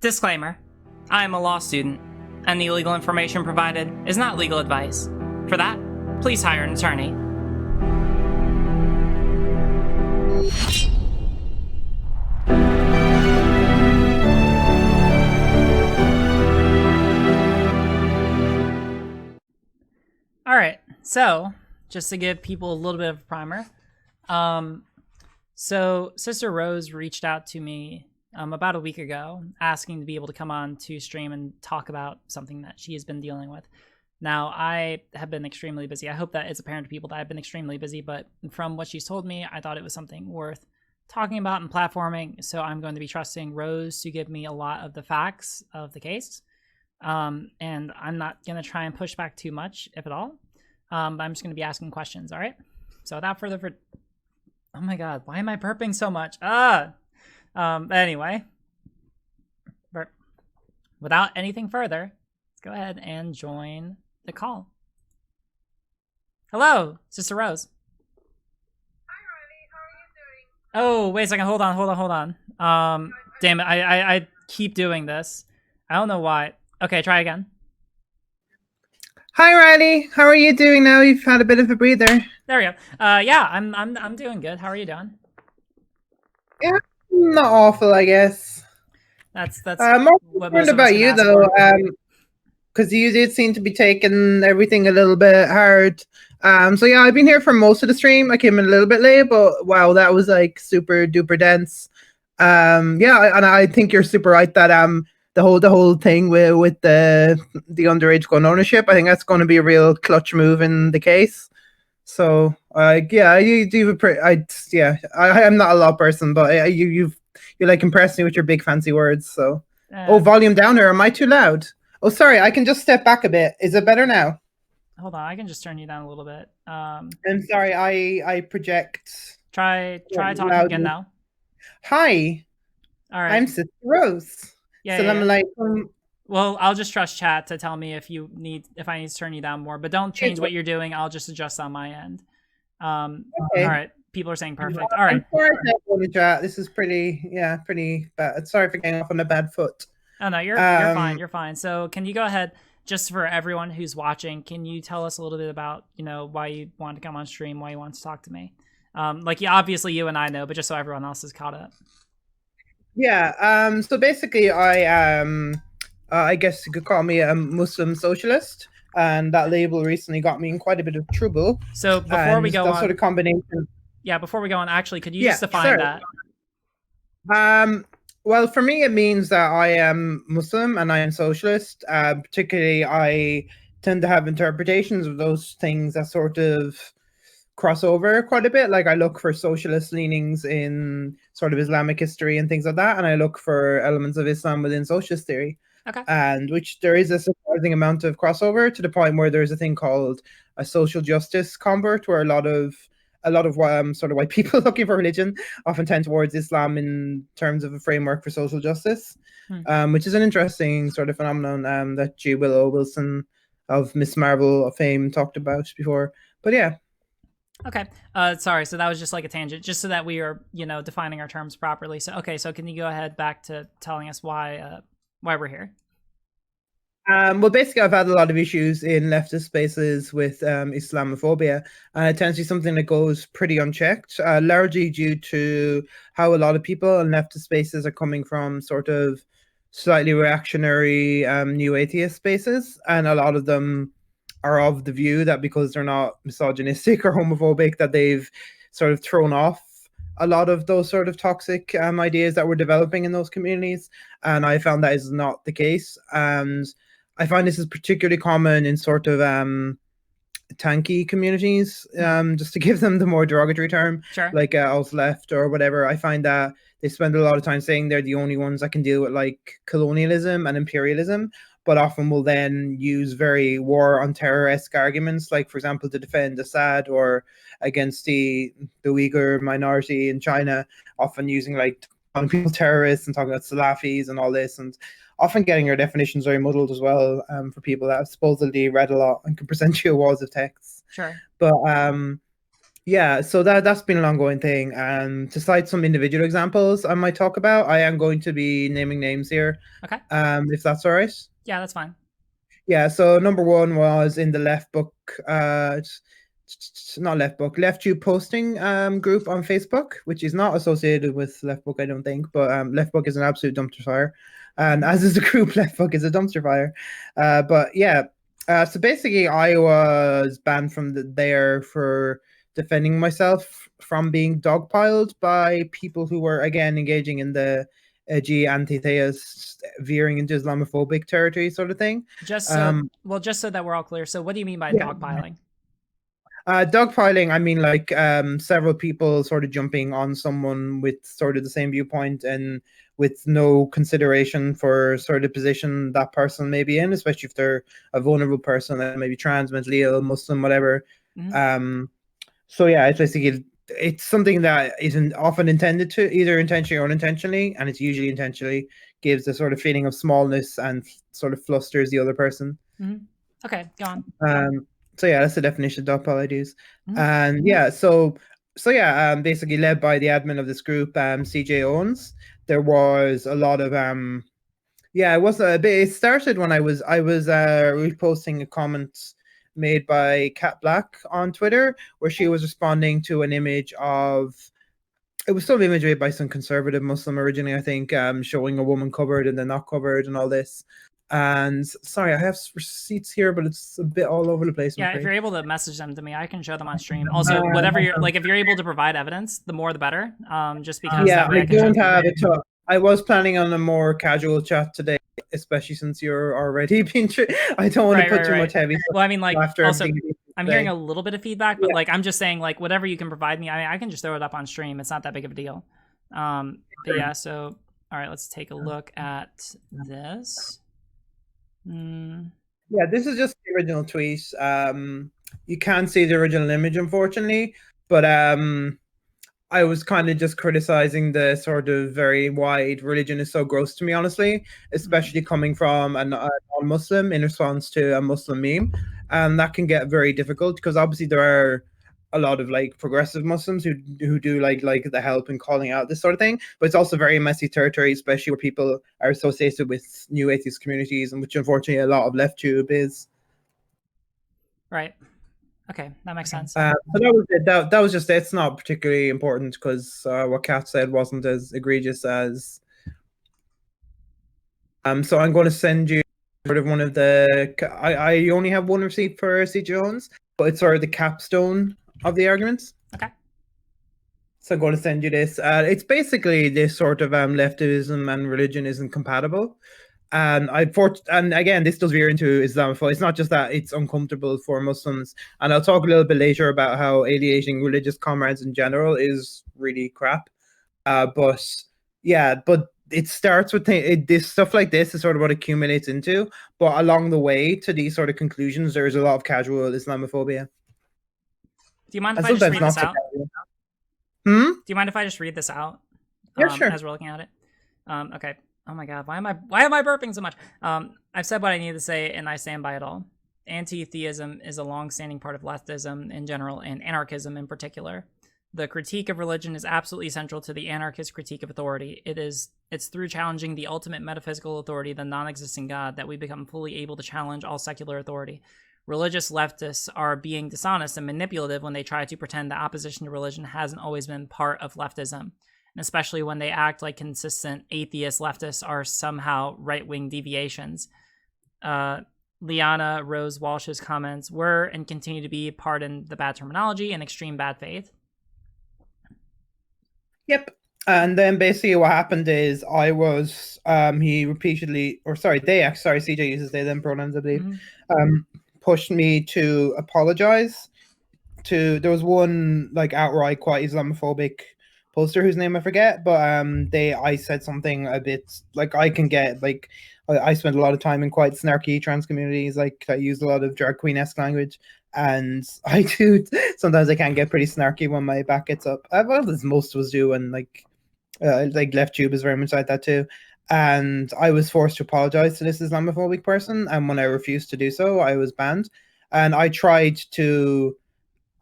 Disclaimer. I am a law student, and the legal information provided is not legal advice. For that, please hire an attorney. Alright, so, just to give people a little bit of a primer, so Sister Rose reached out to me about a week ago, asking to be able to come on to stream and talk about something that she has been dealing with. Now, I have been extremely busy. I hope that it's apparent to people that I've been extremely busy, but from what she's told me, I thought it was something worth talking about and platforming, so I'm going to be trusting Rose to give me a lot of the facts of the case. And I'm not going to try and push back too much, if at all. But I'm just going to be asking questions, all right? So without further ado, oh my god, why am I burping so much? Anyway, without anything further, let's go ahead and join the call. Hello, Sister Rose. Hi, Riley. How are you doing? Oh, wait a second. Hold on. Damn it. I keep doing this. I don't know why. Okay, try again. Hi, Riley. How are you doing now? You've had a bit of a breather. There we go. Yeah, I'm doing good. How are you doing? Yeah, not awful, I guess. That's more what concerned most of us about can you ask though, for. because you did seem to be taking everything a little bit hard. So yeah, I've been here for most of the stream. I came in a little bit late, but wow, that was like super duper dense. Yeah, and I think you're super right that the whole thing with the underage gun ownership, I think that's going to be a real clutch move in the case. So yeah, you do I'm not a law person, but you like impressed me with your big fancy words. So oh, volume down, or am I too loud? Oh, sorry, I can just step back a bit. Is it better now? Hold on, I can just turn you down a little bit. I'm sorry, I project. Try talking again now. Hi. All right. I'm Sister Rose. Yeah. Assalamu alaikum. Well, I'll just trust chat to tell me if I need to turn you down more, but don't change what you're doing. I'll just adjust on my end. Okay. All right. People are saying perfect. All right. Chat. This is pretty bad. Sorry for getting off on a bad foot. Oh no, you're fine. You're fine. So can you go ahead, just for everyone who's watching, can you tell us a little bit about, why you want to come on stream, why you want to talk to me? Obviously you and I know, but just so everyone else is caught up. Yeah. So basically, I guess you could call me a Muslim socialist, and that label recently got me in quite a bit of trouble. So before we go on, sort of combination. Yeah, before we go on, actually, could you just define that? Well, for me, it means that I am Muslim and I am socialist. Particularly, I tend to have interpretations of those things that sort of cross over quite a bit. Like I look for socialist leanings in sort of Islamic history and things like that, and I look for elements of Islam within socialist theory. Okay. And which there is a surprising amount of crossover, to the point where there's a thing called a social justice convert, where a lot of sort of white people looking for religion often tend towards Islam in terms of a framework for social justice, which is an interesting sort of phenomenon that G. Willow Wilson of Miss Marvel fame talked about before. But yeah. Okay. Sorry. So that was just like a tangent, just so that we are, defining our terms properly. So, okay. So can you go ahead back to telling us why we're here? Well, basically, I've had a lot of issues in leftist spaces with Islamophobia, and it tends to be something that goes pretty unchecked, largely due to how a lot of people in leftist spaces are coming from sort of slightly reactionary new atheist spaces, and a lot of them are of the view that because they're not misogynistic or homophobic, that they've sort of thrown off a lot of those sort of toxic ideas that we're developing in those communities. And I found that is not the case. And I find this is particularly common in sort of tanky communities, just to give them the more derogatory term, sure. Like alt left or whatever. I find that they spend a lot of time saying they're the only ones that can deal with like colonialism and imperialism, but often will then use very war on terror-esque arguments, like, for example, to defend Assad or against the Uyghur minority in China, often using like calling people terrorists and talking about Salafis and all this, and often getting your definitions very muddled as well, for people that have supposedly read a lot and can present you a walls of texts. Sure. But Yeah, so that's been an ongoing thing. To cite some individual examples I might talk about, I am going to be naming names here, Okay. if that's all right. Yeah, that's fine. Yeah, so number one was in the Left Book, not Left Book, Left Tube posting group on Facebook, which is not associated with Left Book, I don't think, but Left Book is an absolute dumpster fire, and as is the group, Left Book is a dumpster fire. But yeah, so basically, I was banned from there for defending myself from being dogpiled by people who were again engaging in the edgy anti-theist, veering into Islamophobic territory, sort of thing. Just so, Um, well, just so that we're all clear. So, what do you mean by yeah, dogpiling? dogpiling, I mean like several people sort of jumping on someone with sort of the same viewpoint and with no consideration for sort of position that person may be in, especially if they're a vulnerable person, like maybe trans, mentally ill, Muslim, whatever. Mm-hmm. So yeah, it's basically it's something that isn't often intended to, either intentionally or unintentionally, and it's usually intentionally gives a sort of feeling of smallness and sort of flusters the other person. Mm-hmm. Okay, go on. So yeah, that's the definition of dogpile IDs. Mm-hmm. And yeah, so yeah, basically led by the admin of this group, CJ Owens. There was a lot of yeah, it was a bit. It started when I was reposting a comment made by Cat Black on Twitter, where she was responding to an image of, it was some image made by some conservative Muslim originally, I think, showing a woman covered and then not covered and all this. And sorry, I have receipts here, but it's a bit all over the place. Yeah, if you're able to message them to me, I can show them on stream. Also, whatever you're like, if you're able to provide evidence, the more the better. Just because yeah, that way I I can show don't them. have it. I was planning on a more casual chat today, especially since you're already being. I don't want to put too much heavy. Well, I mean, like, after also, I'm hearing a little bit of feedback, but like, I'm just saying, like, whatever you can provide me, I mean, I can just throw it up on stream. It's not that big of a deal. But yeah, so all right, let's take a look at this. Yeah, this is just the original tweet. You can't see the original image, unfortunately, but I was kind of just criticizing the sort of very wide religion is so gross to me, honestly, especially coming from a non-Muslim in response to a Muslim meme. And that can get very difficult because obviously there are a lot of like progressive Muslims who do like the help in calling out this sort of thing, but it's also very messy territory, especially where people are associated with new atheist communities, and which unfortunately a lot of left tube is. Right. Okay, that makes sense. So that was it. That was just it. It's not particularly important because what Kat said wasn't as egregious as. So I'm going to send you sort of one of the. I only have one receipt for C. Jones, but it's sort of the capstone of the arguments. Okay. So I'm going to send you this. It's basically this sort of leftism and religion isn't compatible. And and again, this does veer into Islamophobia. It's not just that it's uncomfortable for Muslims, and I'll talk a little bit later about how alienating religious comrades in general is really crap. But yeah, but it starts with this stuff like this is sort of what accumulates into. But along the way to these sort of conclusions, there's a lot of casual Islamophobia. Do you mind if I just read this out? Do you mind if I just read this out? Yeah, sure. As we're looking at it. Okay. Oh my god, why am I burping so much? I've said what I need to say, and I stand by it all. Anti-theism is a long-standing part of leftism in general, and anarchism in particular. The critique of religion is absolutely central to the anarchist critique of authority. It's through challenging the ultimate metaphysical authority, the non-existing God, that we become fully able to challenge all secular authority. Religious leftists are being dishonest and manipulative when they try to pretend that opposition to religion hasn't always been part of leftism. And especially when they act like consistent atheist leftists are somehow right-wing deviations. Liana Rose Walsh's comments were and continue to be, pardon the bad terminology, and extreme bad faith. Yep. And then basically what happened is I was, he repeatedly, or sorry, CJ uses they, them pronouns, I believe, pushed me to apologize to, there was one like outright quite Islamophobic poster whose name I forget, but I said something a bit like I can get like I spent a lot of time in quite snarky trans communities, like I used a lot of drag queen-esque language, and I do sometimes I can get pretty snarky when my back gets up. Well, as most of us do, and like left tube is very much like that too. And I was forced to apologize to this Islamophobic person, and when I refused to do so, I was banned. And I tried to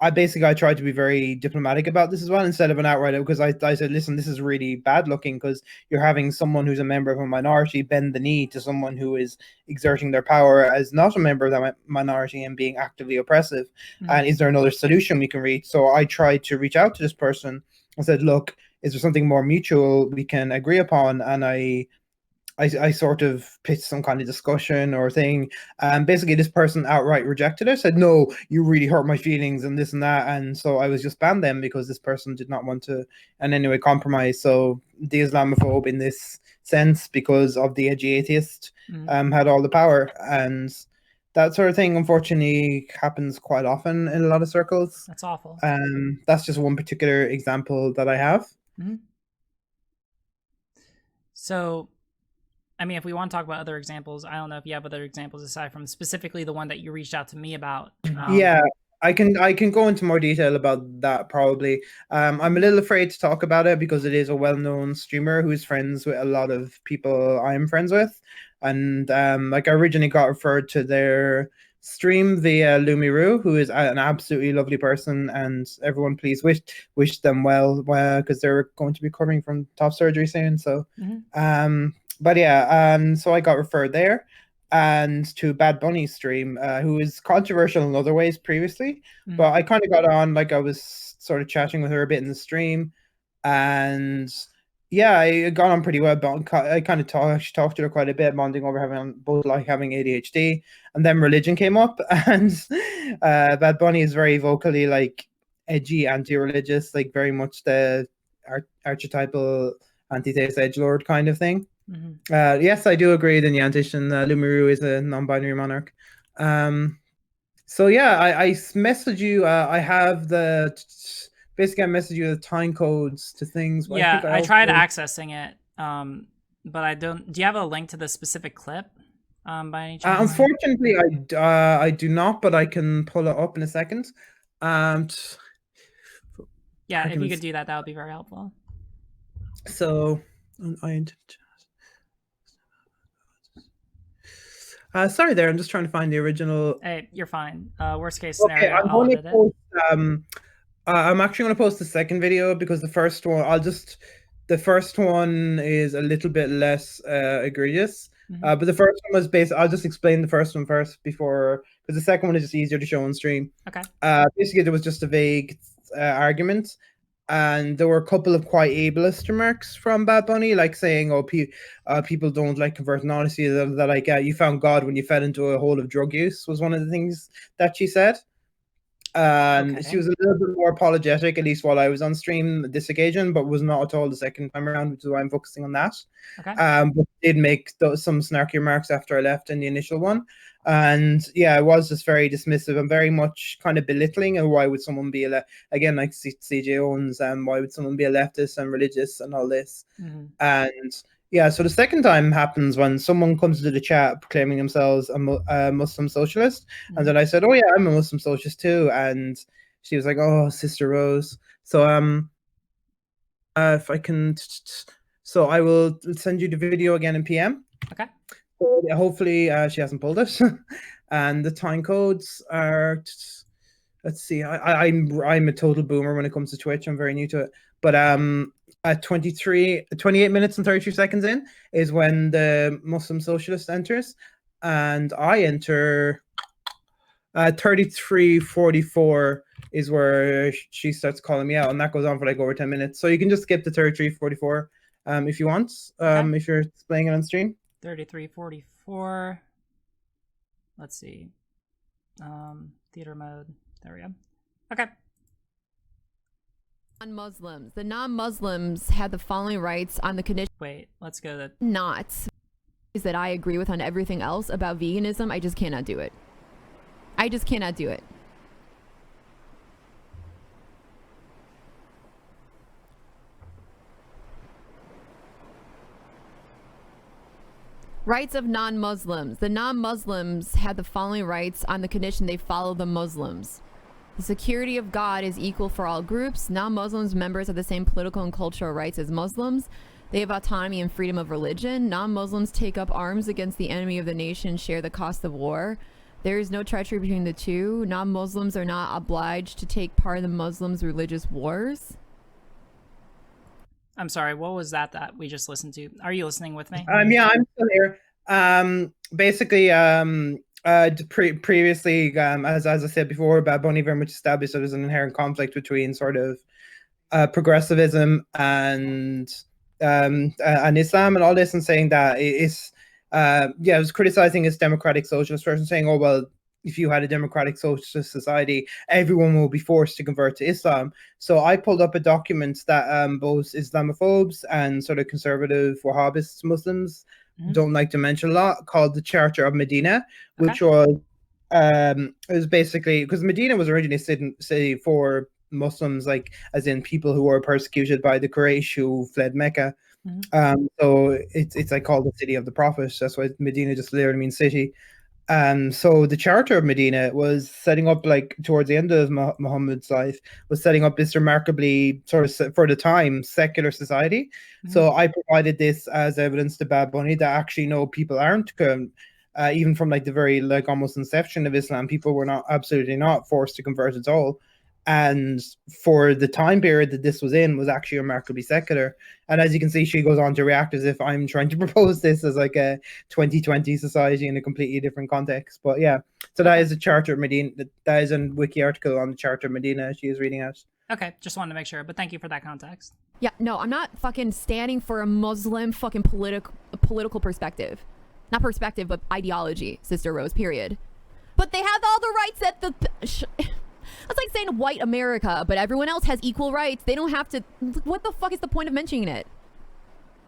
I tried to be very diplomatic about this as well, instead of an outright, because I said, listen, this is really bad looking, because you're having someone who's a member of a minority bend the knee to someone who is exerting their power as not a member of that minority and being actively oppressive. And is there another solution we can reach? So I tried to reach out to this person and said, look, is there something more mutual we can agree upon? And I sort of pitched some kind of discussion or thing. Basically, this person outright rejected it, said, no, you really hurt my feelings and this and that. And so I was just banned them because this person did not want to in any way compromise. So the Islamophobe in this sense, because of the edgy atheist, had all the power. And that sort of thing, unfortunately, happens quite often in a lot of circles. That's awful. That's just one particular example that I have. So, I mean, if we want to talk about other examples, I don't know if you have other examples aside from specifically the one that you reached out to me about. Yeah, I can go into more detail about that probably. I'm a little afraid to talk about it because it is a well-known streamer who's friends with a lot of people I'm friends with. And like I originally got referred to their stream via Lumiru, who is an absolutely lovely person, and everyone please wish them well, because they're going to be recovering from top surgery soon. So but yeah, so I got referred there, and to Bad Bunny's stream, who is controversial in other ways previously, but I kind of got on, like I was sort of chatting with her a bit in the stream, and yeah, I got on pretty well. But I kind of talked to her quite a bit, bonding over having ADHD, and then religion came up, and Bad Bunny is very vocally like edgy, anti-religious, like very much the archetypal anti-theist edgelord kind of thing. Yes, I do agree that Yantish and Lumiru is a non-binary monarch. So yeah, I messaged you. I have basically I messaged you the time codes to things. Yeah, I tried accessing it, but I don't. Do you have a link to the specific clip by any chance? Unfortunately, I do not, but I can pull it up in a second. Yeah, if you could do that, that would be very helpful. So sorry there, I'm just trying to find the original. Hey, you're fine. Worst case scenario, I'm going to post, I'm actually going to post the second video because the first one, the first one is a little bit less egregious. But the first one was I'll just explain the first one first because the second one is just easier to show on stream. Okay. Basically, there was just a vague argument. And there were a couple of quite ableist remarks from Bad Bunny, like saying, "Oh, people don't like converting honesty." That like you found God when you fell into a hole of drug use was one of the things that she said. And she was a little bit more apologetic, at least while I was on stream this occasion, but was not at all the second time around, which is why I'm focusing on that. Okay. But did make some snarky remarks after I left in the initial one. And yeah, it was just very dismissive and very much kind of belittling. And why would someone be again, like CJ Owens, why would someone be a leftist and religious and all this? And yeah, so the second time happens when someone comes into the chat proclaiming themselves a Muslim socialist. And then I said, oh yeah, I'm a Muslim socialist too. And she was like, oh, Sister Rose. So if I can, so I will send you the video again in PM. Okay. So hopefully she hasn't pulled it. And the time codes are, let's see, I'm a total boomer when it comes to Twitch. I'm very new to it. But at 28 minutes and 32 seconds in is when the Muslim socialist enters, and I enter 33:44 is where she starts calling me out, and that goes on for like over 10 minutes. So you can just skip the 33:44 if you want, if you're playing it on stream. 33:44. Let's see. Theater mode. There we go. Okay. Non-Muslims. The non-Muslims have the following rights on the condition. Wait, let's go to not that I agree with on everything else about veganism. I just cannot do it. I just cannot do it. Rights of non-Muslims. The non-Muslims have the following rights on the condition they follow the Muslims. The security of God is equal for all groups. Non-Muslims members have the same political and cultural rights as Muslims. They have autonomy and freedom of religion. Non-Muslims take up arms against the enemy of the nation, share the cost of war. There is no treachery between the two. Non-Muslims are not obliged to take part in the Muslims' religious wars. I'm sorry, what was that we just listened to? Are you listening with me? Yeah, I'm still here. Basically, previously, as I said before, Bad Bunny very much established that there's an inherent conflict between sort of progressivism and Islam and all this, and saying that it was criticizing his democratic socialist person, saying, oh, well, if you had a democratic socialist society, everyone will be forced to convert to Islam. So I pulled up a document that both Islamophobes and sort of conservative Wahhabist Muslims don't like to mention a lot, called the Charter of Medina, which was basically, because Medina was originally a city for Muslims, like as in people who were persecuted by the Quraysh who fled Mecca. So it's like called the city of the Prophet. That's why Medina just literally means city. So the Charter of Medina was setting up, like towards the end of Muhammad's life, was setting up this remarkably sort of, for the time, secular society. So I provided this as evidence to Bad Bunny that actually no, people aren't, even from like the very like almost inception of Islam, people were not absolutely not forced to convert at all. And for the time period that this was in, was actually remarkably secular. And as you can see, she goes on to react as if I'm trying to propose this as like a 2020 society in a completely different context. But yeah, so that is a Charter of Medina. That is a wiki article on the Charter of Medina she is reading out. Okay, just wanted to make sure, but thank you for that context. Yeah, no, I'm not fucking standing for a Muslim fucking political perspective. Not perspective, but ideology, Sister Rose, period. But they have all the rights that the... That's like saying white America, but everyone else has equal rights. They don't have to... What the fuck is the point of mentioning it?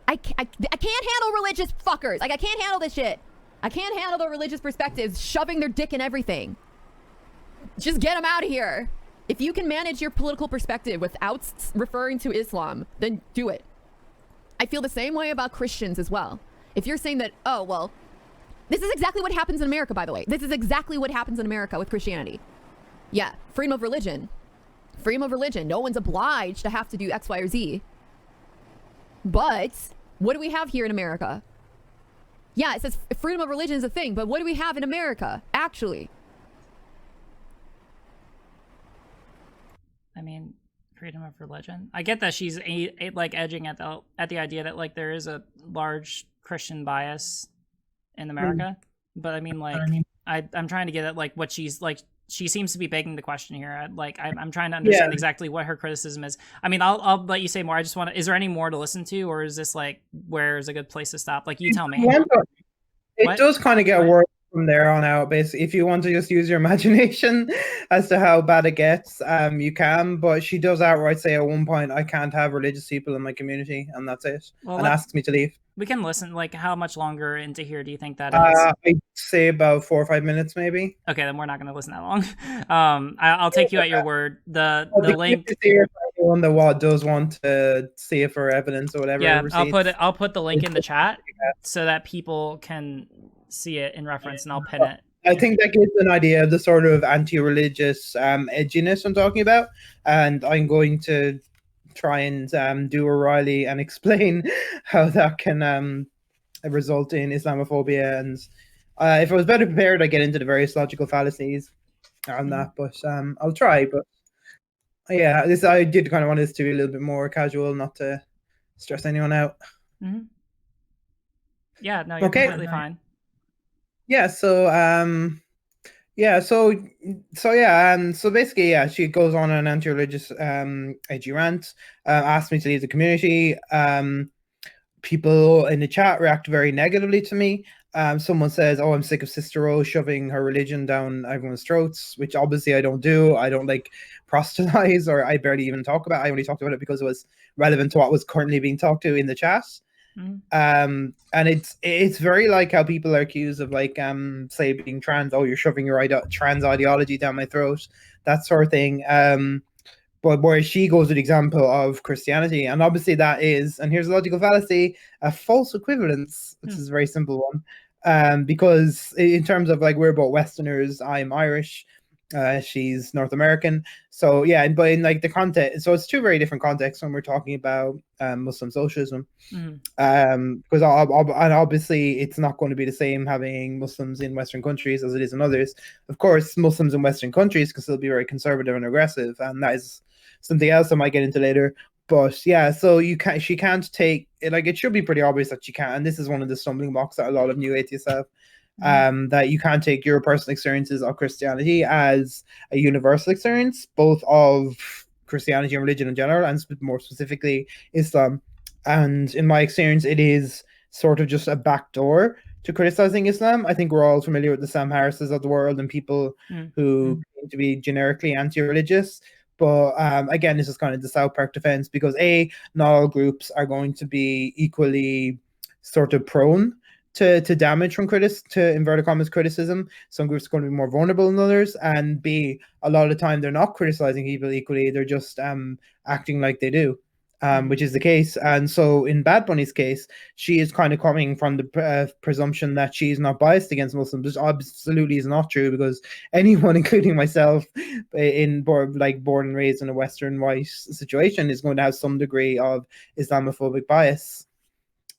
I can't handle religious fuckers. Like, I can't handle this shit. I can't handle the religious perspectives shoving their dick in everything. Just get them out of here. If you can manage your political perspective without referring to Islam, then do it. I feel the same way about Christians as well. If you're saying that, oh, well, this is exactly what happens in America, by the way. This is exactly what happens in America with Christianity. Yeah, freedom of religion. Freedom of religion. No one's obliged to have to do X, Y, or Z. But what do we have here in America? Yeah, it says freedom of religion is a thing, but what do we have in America, actually? I mean, freedom of religion. I get that she's like edging at the idea that like there is a large Christian bias in America, but I mean, like, I'm trying to get at like what she's like. She seems to be begging the question here. I'm trying to understand exactly what her criticism is. I mean, I'll let you say more. I just want to, is there any more to listen to, or is this like, where is a good place to stop? Like, you tell me. It does kind of get worse from there on out, basically. If you want to just use your imagination as to how bad it gets, you can. But she does outright say at one point, I can't have religious people in my community, and that's it. Well, and asks me to leave. We can listen. Like, how much longer into here do you think that is? I'd say about 4 or 5 minutes, maybe. Okay, then we're not going to listen that long. I'll take you at your word. The link. Anyone that does want to see it for evidence or whatever. Yeah, I'll put the link in the chat so that people can see it in reference, and I'll pin it. I think that gives an idea of the sort of anti-religious edginess I'm talking about, and I'm going to try and do O'Reilly and explain how that can result in Islamophobia. And if I was better prepared, I'd get into the various logical fallacies on that. But I'll try. But yeah, I did kind of want this to be a little bit more casual, not to stress anyone out. Mm-hmm. Yeah, no, you're completely fine. Yeah, so so basically, yeah, she goes on an anti-religious edgy rant, asked me to leave the community. People in the chat react very negatively to me. Someone says, oh, I'm sick of Sister Rose shoving her religion down everyone's throats, which obviously I don't do. I don't like proselytize, or I barely even talk about it. I only talked about it because it was relevant to what was currently being talked to in the chat. And it's very like how people are accused of like say being trans. Oh, you're shoving your trans ideology down my throat, that sort of thing. But where she goes with the example of Christianity, and obviously that is, and here's a logical fallacy, a false equivalence, which is a very simple one. Because in terms of like, we're both Westerners, I'm Irish, She's North American. So yeah, but in like the context, so it's two very different contexts when we're talking about Muslim socialism. Because and obviously it's not going to be the same having Muslims in Western countries as it is in others. Of course, Muslims in Western countries can still be very conservative and aggressive, and that is something else I might get into later. But yeah, so she can't take it, like it should be pretty obvious that she can't, and this is one of the stumbling blocks that a lot of new atheists have. That you can't take your personal experiences of Christianity as a universal experience, both of Christianity and religion in general, and more specifically Islam. And in my experience, it is sort of just a backdoor to criticizing Islam. I think we're all familiar with the Sam Harrises of the world and people who claim to be generically anti-religious. But again, this is kind of the South Park defense, because not all groups are going to be equally sort of prone to damage from to inverted commas criticism. Some groups are going to be more vulnerable than others, and B, a lot of the time they're not criticizing people equally, they're just acting like they do, which is the case. And so in Bad Bunny's case, she is kind of coming from the presumption that she's not biased against Muslims, which absolutely is not true, because anyone, including myself, born and raised in a Western white situation, is going to have some degree of Islamophobic bias.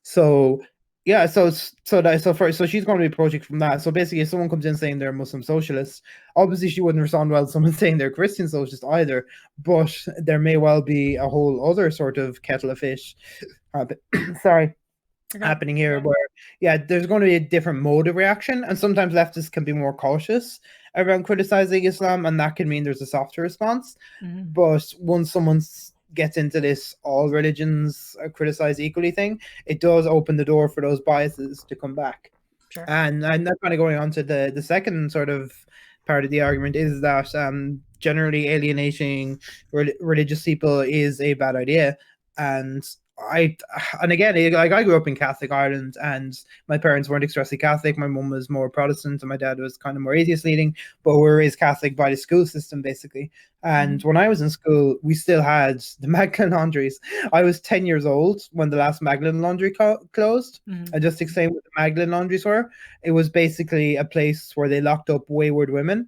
So yeah, so she's going to be approaching from that. So basically, if someone comes in saying they're a Muslim socialist, obviously she wouldn't respond well to someone saying they're a Christian socialist either. But there may well be a whole other sort of kettle of fish, happening here, where there's going to be a different mode of reaction, and sometimes leftists can be more cautious around criticizing Islam, and that can mean there's a softer response. But once someone gets into this all religions are criticized equally thing, it does open the door for those biases to come back. Sure. And that's kind of going on to the second sort of part of the argument, is that generally alienating religious people is a bad idea. And again, like I grew up in Catholic Ireland, and my parents weren't expressly Catholic. My mum was more Protestant, and my dad was kind of more atheist leaning, but we were raised Catholic by the school system, basically. And when I was in school, we still had the Magdalen laundries. I was 10 years old when the last Magdalen laundry closed. And just to explain what the Magdalen laundries were, it was basically a place where they locked up wayward women,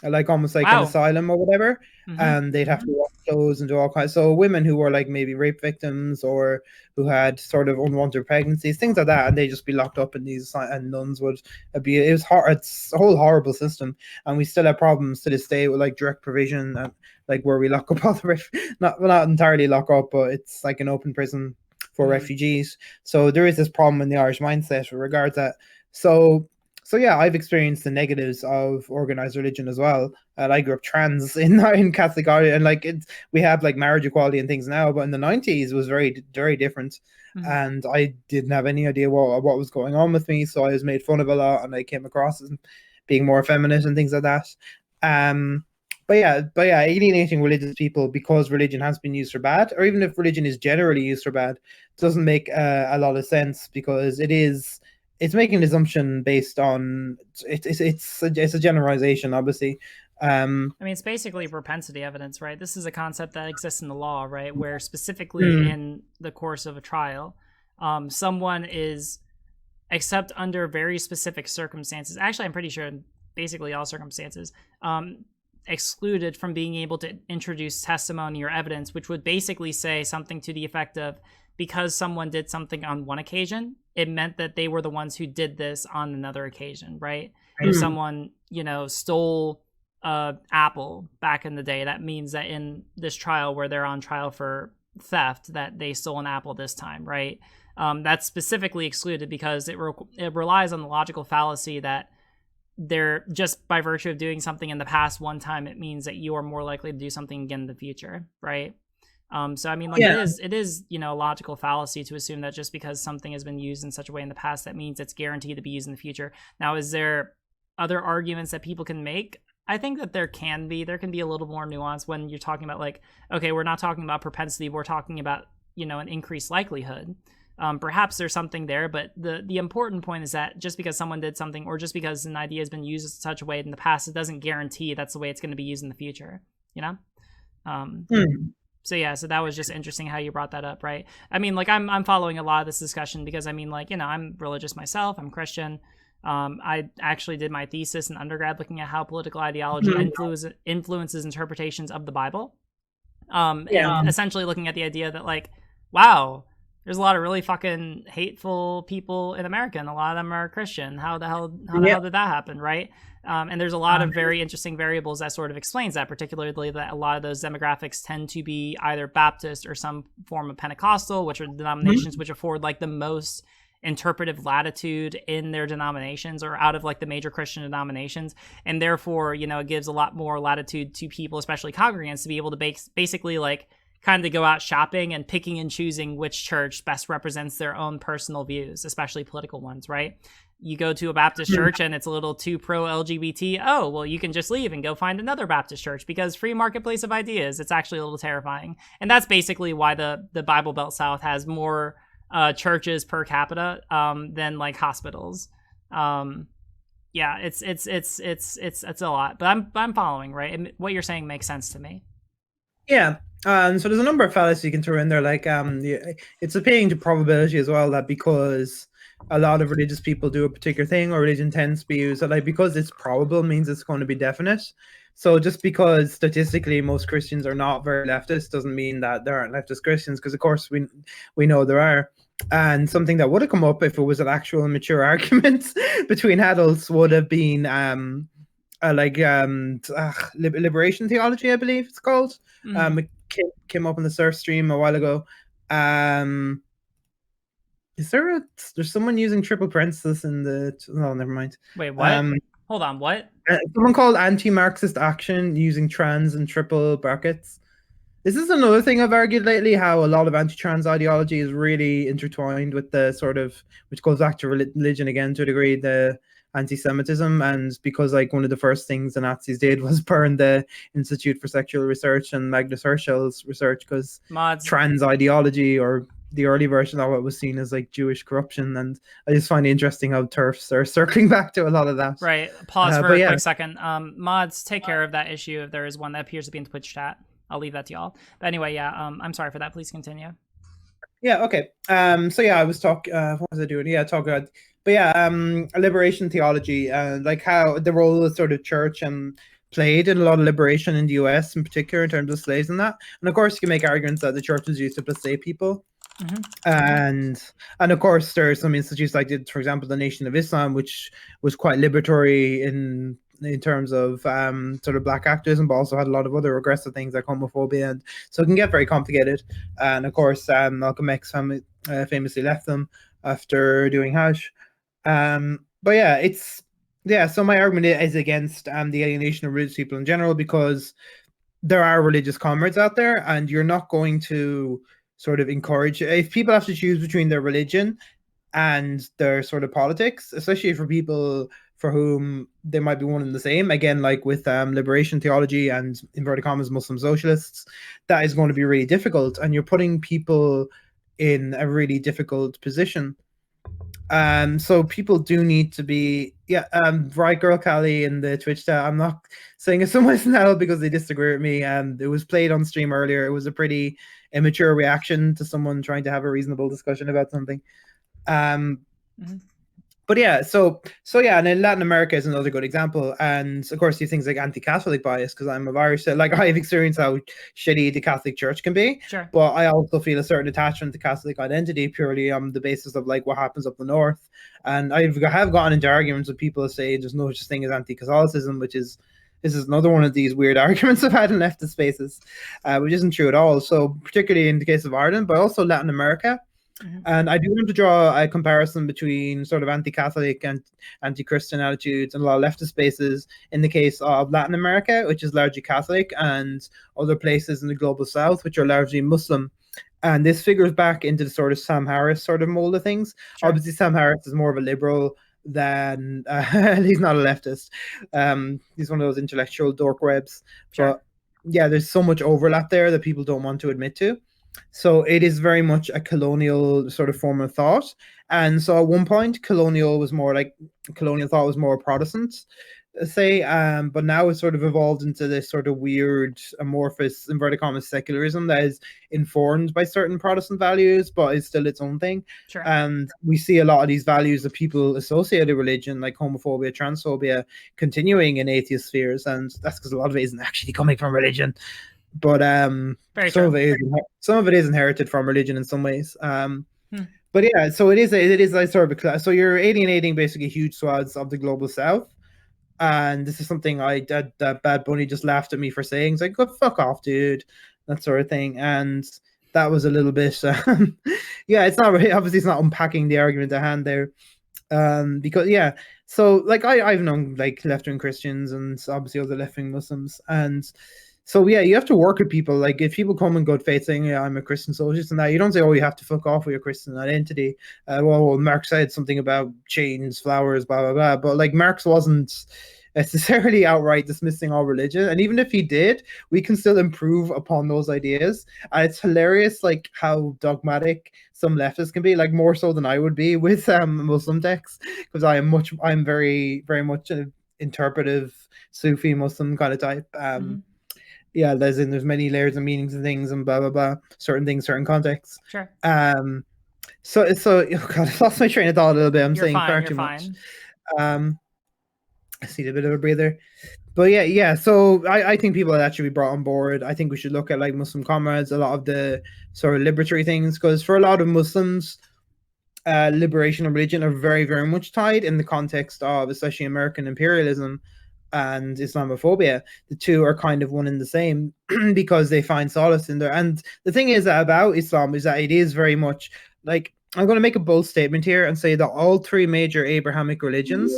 like almost like an asylum or whatever. And they'd have to wash clothes and do all kinds. So women who were like maybe rape victims or who had sort of unwanted pregnancies, things like that, and they'd just be locked up in these, and nuns would be. It was hard. It's a whole horrible system, and we still have problems to this day with like direct provision, and like where we lock up all the not entirely lock up, but it's like an open prison for refugees. So there is this problem in the Irish mindset with regards to that. So yeah, I've experienced the negatives of organized religion as well. And I grew up trans in Catholic Ireland, and we have like marriage equality and things now, but in the 90s it was very, very different. And I didn't have any idea what was going on with me, so I was made fun of a lot, and I came across as being more effeminate and things like that. But yeah, alienating religious people because religion has been used for bad, or even if religion is generally used for bad, doesn't make a lot of sense, because it's making an assumption based on it's a generalization, obviously. I mean, it's basically propensity evidence, right? This is a concept that exists in the law, right? Where specifically in the course of a trial, someone is, except under very specific circumstances, actually I'm pretty sure in basically all circumstances, excluded from being able to introduce testimony or evidence, which would basically say something to the effect of, because someone did something on one occasion, it meant that they were the ones who did this on another occasion, right? If someone, stole an apple back in the day, that means that in this trial where they're on trial for theft, that they stole an apple this time, right? That's specifically excluded because it relies on the logical fallacy that they're just by virtue of doing something in the past one time, it means that you are more likely to do something again in the future, right? So I mean, like it is, a logical fallacy to assume that just because something has been used in such a way in the past, that means it's guaranteed to be used in the future. Now, is there other arguments that people can make? I think that there can be a little more nuance when you're talking about like, okay, we're not talking about propensity, we're talking about, an increased likelihood. Perhaps there's something there, but the important point is that just because someone did something, or just because an idea has been used in such a way in the past, it doesn't guarantee that's the way it's going to be used in the future, So yeah, so that was just interesting how you brought that up, right? I mean, like I'm following a lot of this discussion because I mean, like, I'm religious myself, I'm Christian. I actually did my thesis in undergrad looking at how political ideology influences interpretations of the Bible. And essentially looking at the idea that, like, wow, there's a lot of really fucking hateful people in America, and a lot of them are Christian. How the hell did that happen, right? And there's a lot of very interesting variables that sort of explains that, particularly that a lot of those demographics tend to be either Baptist or some form of Pentecostal, which are denominations which afford like the most interpretive latitude in their denominations, or out of like the major Christian denominations, and therefore, you know, it gives a lot more latitude to people, especially congregants, to be able to basically like kind of go out shopping and picking and choosing which church best represents their own personal views, especially political ones, right? You go to a Baptist church and it's a little too pro-LGBT. Oh, well, you can just leave and go find another Baptist church because free marketplace of ideas. It's actually a little terrifying. And that's basically why the Bible Belt South has more churches per capita than like hospitals. Yeah, it's a lot, but I'm following, right? And what you're saying makes sense to me. Yeah. So there's a number of fallacies you can throw in there, like it's appealing to probability as well, that because a lot of religious people do a particular thing, or religion tends to be used, that like because it's probable means it's going to be definite. So just because statistically most Christians are not very leftist doesn't mean that there aren't leftist Christians, because of course we know there are. And something that would have come up if it was an actual mature argument between adults would have been liberation theology, I believe it's called. It came up in the surf stream a while ago. Is there's someone using triple parenthesis in the? Oh, never mind. Wait, what? Hold on, what? Someone called anti-Marxist action using trans and triple brackets. This is another thing I've argued lately, how a lot of anti-trans ideology is really intertwined with the sort of, which goes back to religion again to a degree, the anti-Semitism. And because like one of the first things the Nazis did was burn the Institute for Sexual Research and Magnus Hirschel's research, because trans ideology, or the early version of it, was seen as like Jewish corruption. And I just find it interesting how TERFs are circling back to a lot of that. Right. Pause for a quick second. Mods, take care of that issue if there is one that appears to be in the Twitch chat. I'll leave that to y'all. But anyway, yeah, I'm sorry for that. Please continue. Yeah, okay. So yeah, I was talking, what was I doing? Yeah, talking about, but yeah, liberation theology, like how the role of sort of church played in a lot of liberation in the US in particular in terms of slaves and that. And of course, you can make arguments that the church was used to placate people. And of course, there are some institutes like, for example, the Nation of Islam, which was quite liberatory in terms of sort of black activism, but also had a lot of other regressive things like homophobia, and so it can get very complicated. And of course, Malcolm X famously left them after doing Hajj. But yeah, so my argument is against the alienation of religious people in general, because there are religious comrades out there, and you're not going to sort of encourage, if people have to choose between their religion and their sort of politics, especially for people for whom they might be one and the same, again, like with liberation theology and inverted commas Muslim socialists, that is going to be really difficult, and you're putting people in a really difficult position. So people do need to be, right, Girl Callie in the Twitch chat, I'm not saying it's someone isn't adult because they disagree with me, and it was played on stream earlier. It was a pretty immature reaction to someone trying to have a reasonable discussion about something. But yeah, so yeah, and in Latin America is another good example. And of course, these things like anti-Catholic bias, because I'm of Irish, so like I've experienced how shitty the Catholic Church can be. Sure. But I also feel a certain attachment to Catholic identity purely on the basis of like what happens up the north. And I have gotten into arguments with people that say there's no such thing as anti-Catholicism, which is, this is another one of these weird arguments I've had in leftist spaces, which isn't true at all. So particularly in the case of Ireland, but also Latin America. And I do want to draw a comparison between sort of anti-Catholic and anti-Christian attitudes in a lot of leftist spaces in the case of Latin America, which is largely Catholic, and other places in the global south, which are largely Muslim. And this figures back into the sort of Sam Harris sort of mold of things. Sure. Obviously, Sam Harris is more of a liberal than he's not a leftist. He's one of those intellectual dork webs. Sure. But yeah, there's so much overlap there that people don't want to admit to. So it is very much a colonial sort of form of thought. And so at one point, colonial thought was more Protestant. say, but now it's sort of evolved into this sort of weird, amorphous, inverted commas, secularism that is informed by certain Protestant values, but is still its own thing. Sure. And we see a lot of these values that people associate with religion, like homophobia, transphobia, continuing in atheist spheres, and that's because a lot of it isn't actually coming from religion. But some of it is inherited from religion in some ways. But yeah, so it is like sort of a class. So you're alienating basically huge swaths of the global south. And this is something that Bad Bunny just laughed at me for saying. It's like, go fuck off, dude, that sort of thing. And that was a little bit, yeah, it's not really, obviously it's not unpacking the argument at hand there. Because yeah, so like I've known like left-wing Christians and obviously other left-wing Muslims, and so yeah, you have to work with people. Like if people come in good faith saying, yeah, I'm a Christian socialist and that, you don't say, oh, you have to fuck off with your Christian identity. Well, Marx said something about chains, flowers, blah, blah, blah. But like Marx wasn't necessarily outright dismissing all religion. And even if he did, we can still improve upon those ideas. And it's hilarious like how dogmatic some leftists can be, like more so than I would be with Muslim texts, because I'm very, very much an interpretive Sufi Muslim kind of type. Yeah, there's many layers and meanings and things and blah blah blah. Certain things, certain contexts. Sure. So oh God, I lost my train of thought a little bit. I'm saying far too much. I see a bit of a breather, but yeah. So I think people that should be brought on board. I think we should look at like Muslim comrades, a lot of the sort of liberatory things, because for a lot of Muslims, liberation and religion are very, very much tied in the context of especially American imperialism and Islamophobia. The two are kind of one and the same because they find solace in there. And the thing is that about Islam is that it is very much like, I'm going to make a bold statement here and say that all three major Abrahamic religions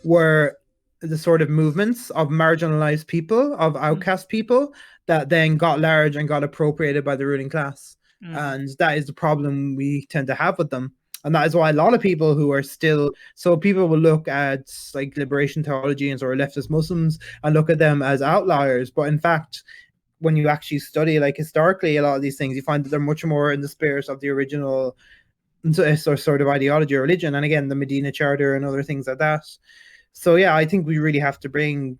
were the sort of movements of marginalized people, of outcast people that then got large and got appropriated by the ruling class. And that is the problem we tend to have with them. And that is why a lot of people who are still, so people will look at like liberation theologians or leftist Muslims and look at them as outliers. But in fact, when you actually study like historically a lot of these things, you find that they're much more in the spirit of the original sort of ideology or religion. And again, the Medina Charter and other things like that. So yeah, I think we really have to bring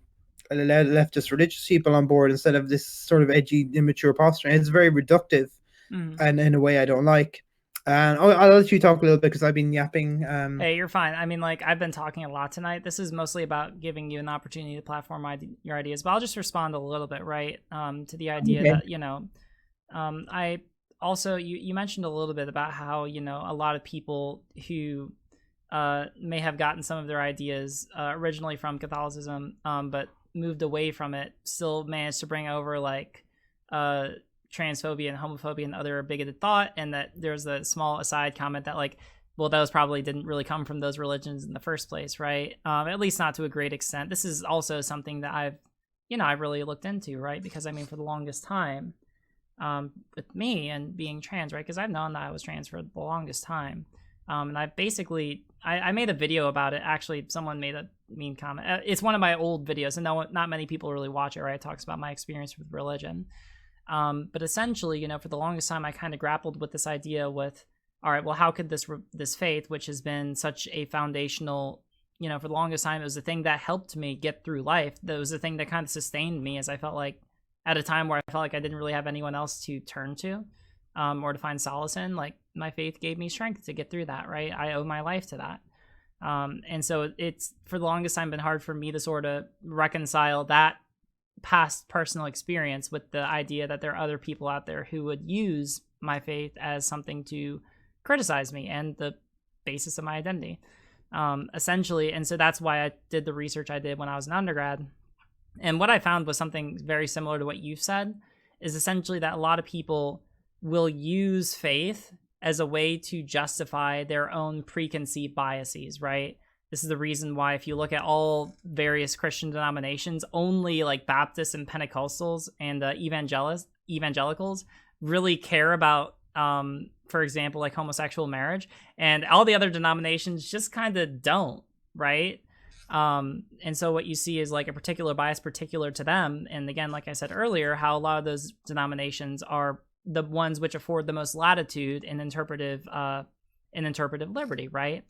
leftist religious people on board instead of this sort of edgy, immature posturing. It's very reductive and in a way I don't like. And I'll let you talk a little bit because I've been yapping. Hey, you're fine. I mean, like, I've been talking a lot tonight. This is mostly about giving you an opportunity to platform your ideas, but I'll just respond a little bit, right, to the idea that, you know, I also, you mentioned a little bit about how, you know, a lot of people who may have gotten some of their ideas originally from Catholicism, but moved away from it, still managed to bring over, like, transphobia and homophobia and other bigoted thought, and that there's a small aside comment that like, well, those probably didn't really come from those religions in the first place, right? At least not to a great extent. This is also something that I've really looked into, right? Because I mean, for the longest time, with me and being trans, right? Because I've known that I was trans for the longest time, and I basically I made a video about it. Actually, someone made a mean comment. It's one of my old videos, and not many people really watch it, right? It talks about my experience with religion. But essentially, you know, for the longest time, I kind of grappled with this idea with, all right, well, how could this faith, which has been such a foundational, you know, for the longest time, it was the thing that helped me get through life. That was the thing that kind of sustained me, as I felt like at a time where I felt like I didn't really have anyone else to turn to, or to find solace in. Like, my faith gave me strength to get through that, right? I owe my life to that. And so it's, for the longest time, been hard for me to sort of reconcile that past personal experience with the idea that there are other people out there who would use my faith as something to criticize me and the basis of my identity, essentially. And so that's why I did the research I did when I was an undergrad. And what I found was something very similar to what you've said, is essentially that a lot of people will use faith as a way to justify their own preconceived biases, right? This is the reason why, if you look at all various Christian denominations, only like Baptists and Pentecostals and evangelicals really care about, for example, like homosexual marriage, and all the other denominations just kind of don't, right? And so what you see is like a particular bias particular to them. And again, like I said earlier, how a lot of those denominations are the ones which afford the most latitude in interpretive in interpretive liberty, right?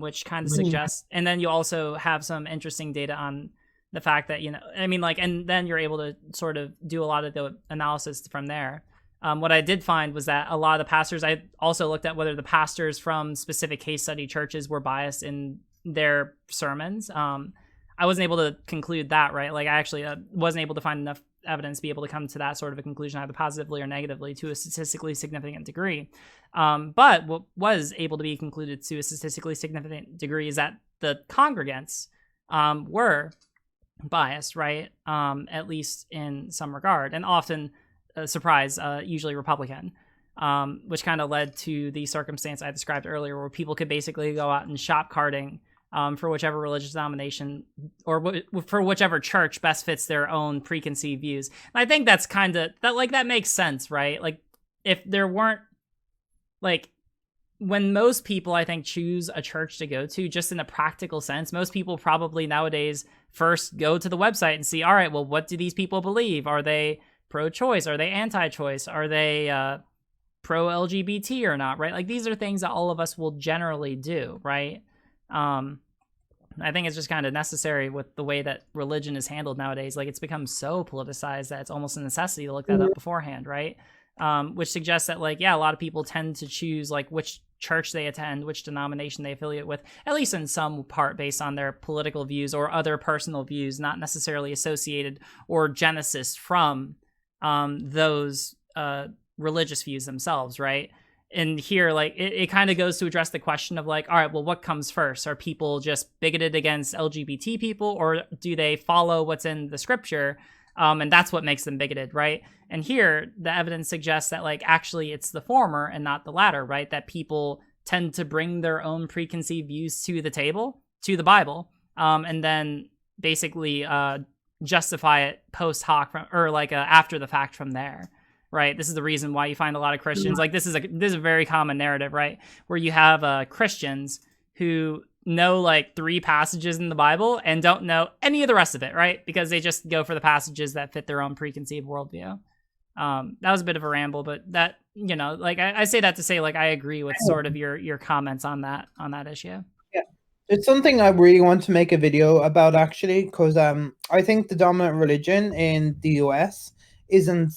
Which kind of suggests, and then you also have some interesting data on the fact that, and then you're able to sort of do a lot of the analysis from there. What I did find was that a lot of the pastors, I also looked at whether the pastors from specific case study churches were biased in their sermons. I wasn't able to conclude that, right? Like, I actually wasn't able to find enough evidence to be able to come to that sort of a conclusion, either positively or negatively, to a statistically significant degree. But what was able to be concluded to a statistically significant degree is that the congregants were biased, right? At least in some regard, and often, usually Republican, which kind of led to the circumstance I described earlier, where people could basically go out and shop carting for whichever religious denomination or for whichever church best fits their own preconceived views. And I think that's kind of that makes sense, right? Like, if there weren't, like, when most people, I think, choose a church to go to, just in a practical sense, most people probably nowadays first go to the website and see, all right, well, what do these people believe? Are they pro-choice? Are they anti-choice? Are they pro-LGBT or not, right? Like, these are things that all of us will generally do, right? I think it's just kind of necessary with the way that religion is handled nowadays. Like, it's become so politicized that it's almost a necessity to look that up beforehand, right? Which suggests that, like, yeah, a lot of people tend to choose, like, which church they attend, which denomination they affiliate with, at least in some part based on their political views or other personal views, not necessarily associated or genesis from those religious views themselves, right? And here, like, it kind of goes to address the question of, like, all right, well, what comes first? Are people just bigoted against LGBT people, or do they follow what's in the scripture? And that's what makes them bigoted, right? And here, the evidence suggests that, like, actually it's the former and not the latter, right? That people tend to bring their own preconceived views to the table, to the Bible, and then basically justify it post hoc after the fact from there. Right. This is the reason why you find a lot of Christians, like, this is a very common narrative, right? Where you have Christians who know, like, 3 passages in the Bible and don't know any of the rest of it, right? Because they just go for the passages that fit their own preconceived worldview. That was a bit of a ramble, but that, like, I say that to say, like, I agree with sort of your comments on that issue. Yeah, it's something I really want to make a video about, actually, because I think the dominant religion in the US isn't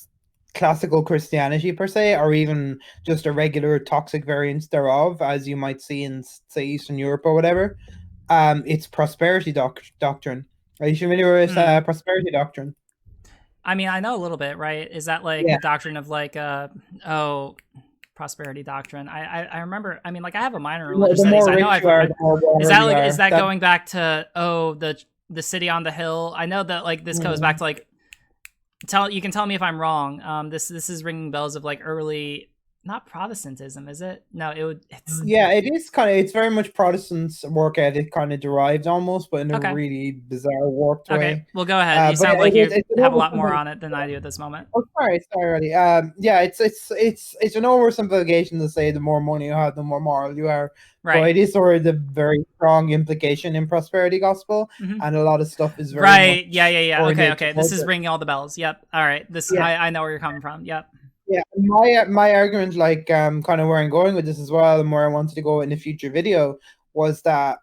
classical Christianity per se, or even just a regular toxic variant thereof, as you might see in, say, Eastern Europe or whatever. It's prosperity doctrine. Are you familiar with prosperity doctrine? I mean, I know a little bit, right? Is that like the doctrine of, like, prosperity doctrine? I remember. I mean, like, I have a minor in religious studies. I know I've heard. Is that going back to the city on the hill? I know that, like, this goes back to, like, you can tell me if I'm wrong. This is ringing bells of, like, early, not Protestantism, is it? No, it is kind of. It's very much Protestants' work ethic kind of derived almost, but in a really bizarre, warped way. Okay, well, go ahead. You sound like you have a lot more on it than I do at this moment. Oh, sorry, really. It's an oversimplification to say the more money you have, the more moral you are. Right. But it is sort of the very strong implication in prosperity gospel, and a lot of stuff is very right. Yeah. Okay. This is ringing all the bells. Yep. All right. I know where you're coming from. Yep. Yeah, my argument, like, kind of where I'm going with this as well, and where I wanted to go in a future video, was that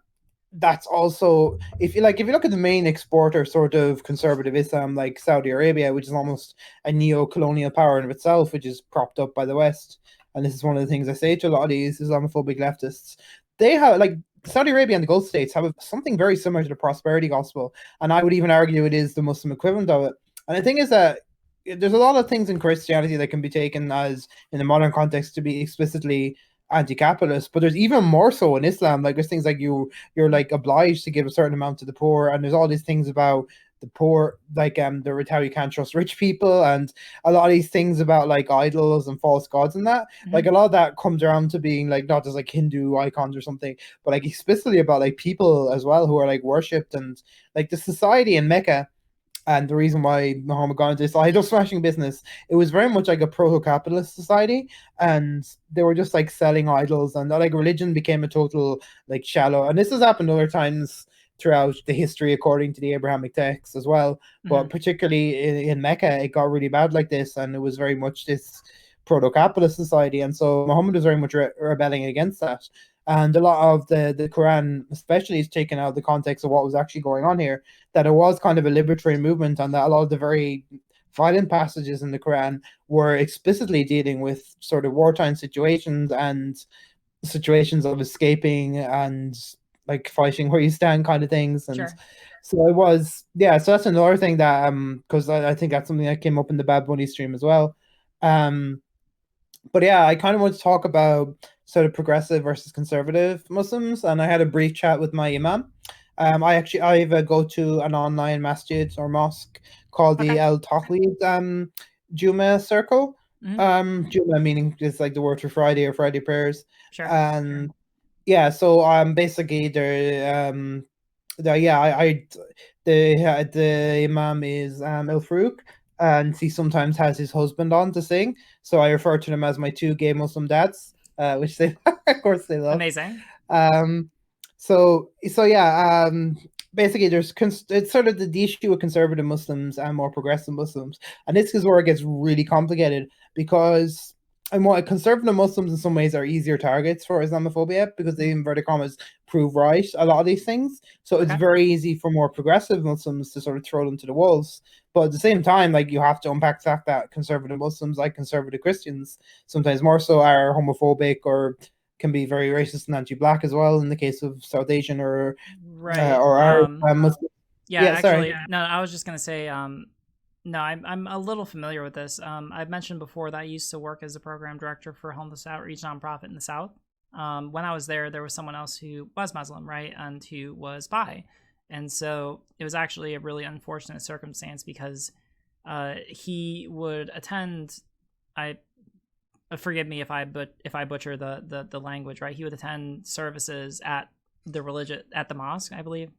that's also, if you look at the main exporter sort of conservative Islam, like Saudi Arabia, which is almost a neo-colonial power in itself, which is propped up by the West. And this is one of the things I say to a lot of these Islamophobic leftists. They have, like, Saudi Arabia and the Gulf states have something very similar to the prosperity gospel, and I would even argue it is the Muslim equivalent of it. And the thing is that there's a lot of things in Christianity that can be taken as, in the modern context, to be explicitly anti-capitalist, but there's even more so in Islam. Like, there's things like you're like obliged to give a certain amount to the poor, and there's all these things about the poor, like how you can't trust rich people, and a lot of these things about, like, idols and false gods and that. Like, a lot of that comes around to being, like, not just like Hindu icons or something, but, like, explicitly about, like, people as well who are, like, worshipped. And, like, the society in Mecca, and the reason why Muhammad got into this idol smashing business, it was very much like a proto-capitalist society, and they were just, like, selling idols, and, like, religion became a total, like, shallow. And this has happened other times throughout the history according to the Abrahamic texts as well, but particularly in Mecca, it got really bad like this, and it was very much this proto-capitalist society, and so Muhammad was very much rebelling against that. And a lot of the Quran, especially, is taken out of the context of what was actually going on here. That it was kind of a liberatory movement, and that a lot of the very violent passages in the Quran were explicitly dealing with sort of wartime situations and situations of escaping and like fighting where you stand kind of things. And so it was, yeah, so that's another thing that because I think that's something that came up in the Bad Bunny stream as well. But yeah, I kind of want to talk about sort of progressive versus conservative Muslims, and I had a brief chat with my imam. I go to an online masjid or mosque called the El Tawhid Juma Circle. Juma meaning just like the word for Friday or Friday prayers. And yeah, so basically the imam is El Farouk, and he sometimes has his husband on to sing. So I refer to them as my two gay Muslim dads, which they of course they love. Amazing. So yeah, basically it's sort of the issue with conservative Muslims and more progressive Muslims, and this is where it gets really complicated because conservative Muslims in some ways are easier targets for Islamophobia because they, inverted commas, prove right a lot of these things. So it's very easy for more progressive Muslims to sort of throw them to the wolves. But at the same time, like, you have to unpack the fact that conservative Muslims, like conservative Christians, sometimes more so, are homophobic or can be very racist and anti-black as well in the case of South Asian or Arab Muslims. Actually, no, I was just gonna say, no, I'm a little familiar with this. I've mentioned before that I used to work as a program director for a homeless outreach nonprofit in the South. When I was there was someone else who was Muslim, right, and who was bi. And so it was actually a really unfortunate circumstance because he would attend, forgive me if I butcher the language, right? He would attend services at the mosque, I believe.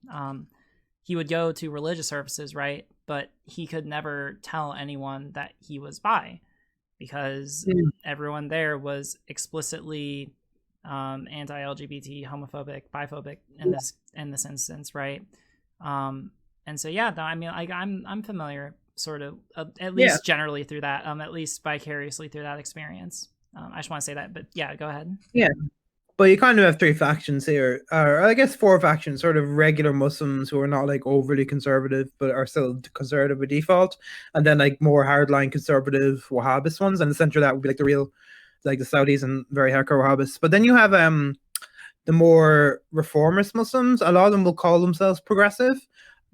He would go to religious services, right? But he could never tell anyone that he was bi because everyone there was explicitly anti-LGBT, homophobic, biphobic in this instance, right? And so yeah, no, I mean, I'm familiar, sort of, at least generally through that, at least vicariously through that experience. I just want to say that, but yeah, go ahead. Yeah. But you kind of have three factions here, or I guess four factions, sort of regular Muslims who are not like overly conservative, but are still conservative by default. And then like more hardline conservative Wahhabist ones. And the center of that would be like the real, like the Saudis and very hardcore Wahhabists. But then you have the more reformist Muslims. A lot of them will call themselves progressive.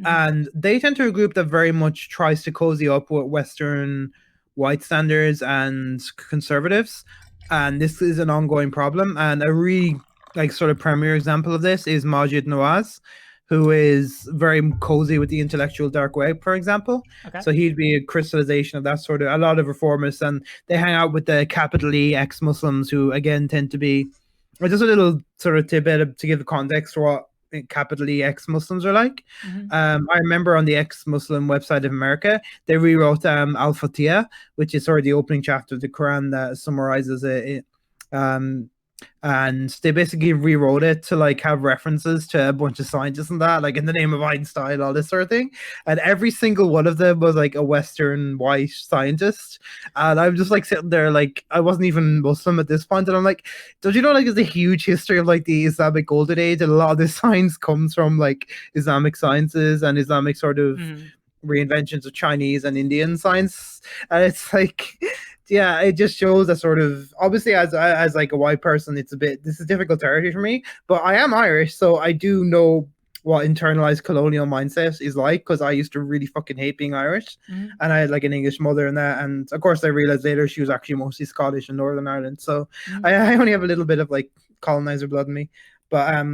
And they tend to be a group that very much tries to cozy up with Western white standards and conservatives. And this is an ongoing problem. And a really like sort of premier example of this is Majid Nawaz, who is very cozy with the intellectual dark web, for example. So he'd be a crystallization of that sort of, a lot of reformists, and they hang out with the capital E ex-Muslims who again tend to be, just a little sort of tidbit to give the context for what capital E ex-Muslims are like. I remember on the ex-Muslim website of America, they rewrote Al-Fatiha, which is sort of the opening chapter of the Quran that summarizes it. And they basically rewrote it to like have references to a bunch of scientists and that, like in the name of Einstein, all this sort of thing. And every single one of them was like a Western white scientist. And I'm just like sitting there, like, I wasn't even Muslim at this point. And I'm like, don't you know, like, there's a huge history of like the Islamic Golden Age, and a lot of this science comes from like Islamic sciences and Islamic sort of reinventions of Chinese and Indian science. And it's like, yeah, it just shows a sort of, obviously as like a white person, this is difficult territory for me, but I am Irish, so I do know what internalized colonial mindset is like, because I used to really fucking hate being Irish, and I had like an English mother and that, and of course I realized later she was actually mostly Scottish and Northern Ireland, so I only have a little bit of like colonizer blood in me. But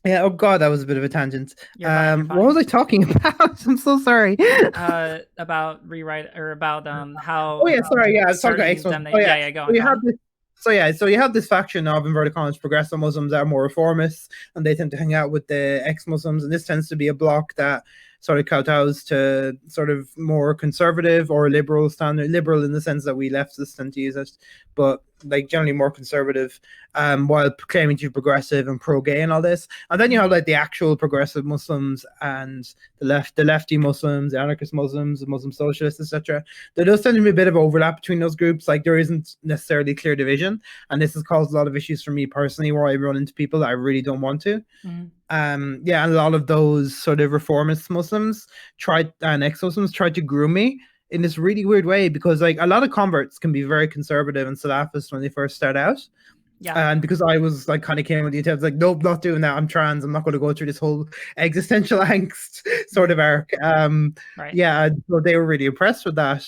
yeah, oh god, that was a bit of a tangent. You're fine. What was I talking about? I'm so sorry. About rewrite, or about how. Oh yeah, sorry. Yeah, I was talking about Go on. So you have this faction of inverted commas progressive Muslims that are more reformists, and they tend to hang out with the ex-Muslims, and this tends to be a bloc that sort of kowtows to sort of more conservative or liberal standard, liberal in the sense that we leftists tend to use it, but like generally more conservative, while claiming to be progressive and pro-gay and all this. And then you have like the actual progressive Muslims and the lefty Muslims, the anarchist Muslims, the Muslim socialists, etc. There does tend to be a bit of overlap between those groups. Like there isn't necessarily clear division, and this has caused a lot of issues for me personally, where I run into people that I really don't want to. And a lot of those sort of reformist Muslims and ex-Muslims tried to groom me in this really weird way, because like a lot of converts can be very conservative and Salafist when they first start out. Yeah. And because I was like kind of came with the attempt, like, nope, not doing that. I'm trans. I'm not going to go through this whole existential angst sort of arc. Right. Yeah, so they were really impressed with that.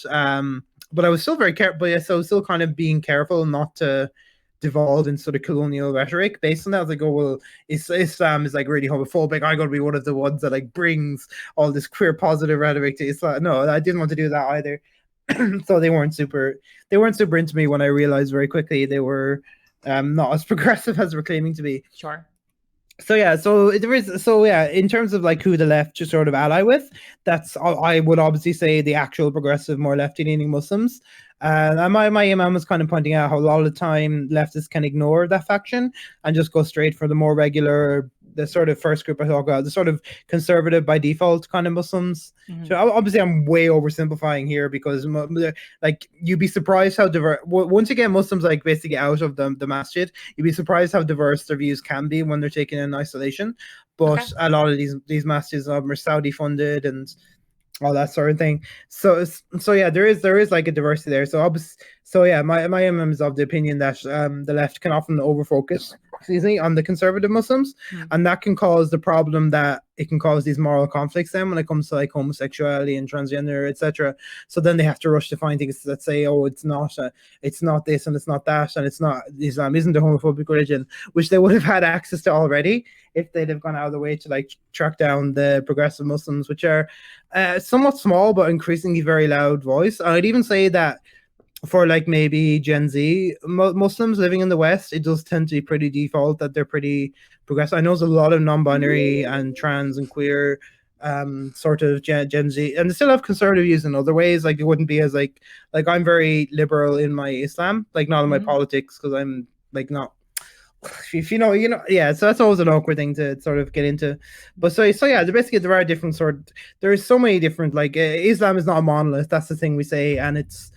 But I was still very careful. But yeah, so still kind of being careful not to devolve in sort of colonial rhetoric based on that. I was like, oh well, Islam is like really homophobic. I got to be one of the ones that like brings all this queer positive rhetoric to Islam. No, I didn't want to do that either. So they weren't super into me when I realized very quickly they were not as progressive as we're claiming to be. Sure. So in terms of like who the left should sort of ally with, that's, I would obviously say, the actual progressive, more lefty-leaning Muslims. And my imam was kind of pointing out how a lot of the time leftists can ignore that faction and just go straight for the more regular, the sort of first group I talk about, the sort of conservative by default kind of Muslims. So obviously I'm way oversimplifying here, because like you'd be surprised how diverse, once you get Muslims like basically out of the masjid, you'd be surprised how diverse their views can be when they're taken in isolation. But a lot of these masjids are Saudi funded and all that sort of thing. So yeah, there is like a diversity there. So yeah, my imam is of the opinion that the left can often overfocus, on the conservative Muslims, and that can cause the problem that it can cause these moral conflicts then when it comes to like homosexuality and transgender, etc. So then they have to rush to find things that say, oh, it's not this and it's not that, and it's not, Islam isn't a homophobic religion, which they would have had access to already if they'd have gone out of the way to like track down the progressive Muslims, which are somewhat small but increasingly very loud voice. I'd even say that for like maybe Gen Z Muslims living in the West, it does tend to be pretty default that they're pretty progressive. I know there's a lot of non-binary and trans and queer sort of Gen Z, and they still have conservative views in other ways. Like it wouldn't be as like I'm very liberal in my Islam, like not in my politics, because I'm like not. If you know, yeah. So that's always an awkward thing to sort of get into. But so yeah, basically there are different there's so many different, like Islam is not a monolith. That's the thing we say, and it's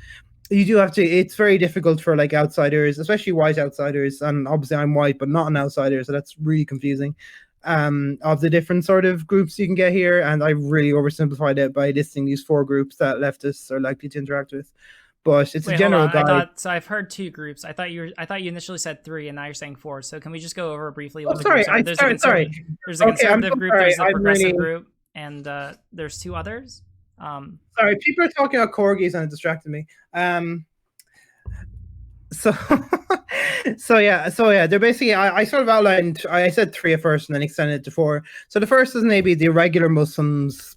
very difficult for like outsiders, especially white outsiders, and obviously I'm white but not an outsider, so that's really confusing, of the different sort of groups you can get here. And I really oversimplified it by listing these 4 groups that leftists are likely to interact with. But it's a general guide. So I've heard 2 groups. I thought you initially said 3, and now you're saying 4. So can we just go over briefly? There's a conservative group, there's a progressive group, and there's 2 others. Sorry, people are talking about corgis and it distracted me. So yeah, they're basically, I sort of outlined, I said 3 at first and then extended it to 4. So the first is maybe the regular Muslims,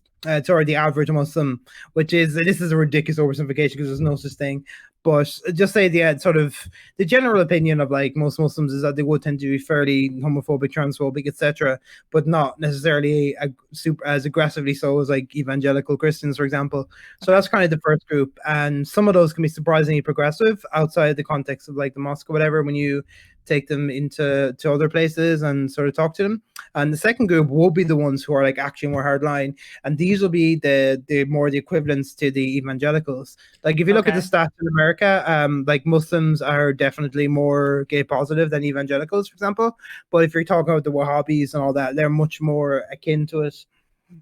or the average Muslim, this is a ridiculous oversimplification because there's no such thing. But just say the general opinion of like most Muslims is that they would tend to be fairly homophobic, transphobic, etc., but not necessarily as aggressively so as like evangelical Christians, for example. So that's kind of the first group, and some of those can be surprisingly progressive outside the context of like the mosque or whatever when you take them to other places and sort of talk to them. And the second group will be the ones who are like actually more hardline, and these will be the equivalents to the evangelicals. Like if you look at the stats in America, like Muslims are definitely more gay positive than evangelicals, for example. But if you're talking about the Wahhabis and all that, they're much more akin to it.